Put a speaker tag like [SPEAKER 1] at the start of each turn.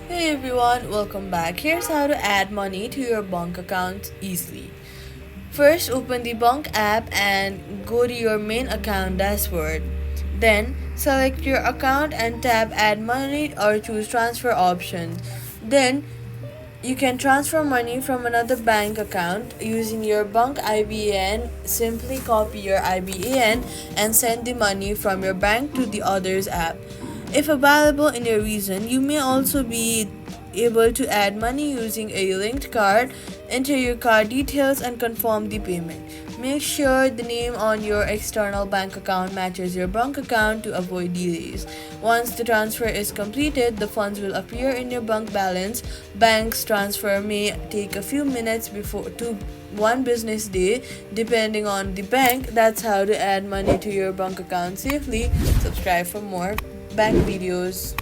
[SPEAKER 1] Hey everyone, welcome back. Here's how to add money to your bunq account easily. First, open the bunq app and go to your main account dashboard. Then, select your account and tap Add Money or choose Transfer option. Then, you can transfer money from another bank account using your bunq IBAN. Simply copy your IBAN and send the money from your bank to the other's app. If available in your region, you may also be able to add money using a linked card. Enter your card details and confirm the payment. Make sure the name on your external bank account matches your bunq account to avoid delays. Once the transfer is completed, the funds will appear in your bunq balance. Bank's transfer may take a few minutes before to one business day depending on the bank. That's how to add money to your bunq account safely. Subscribe for more bank videos.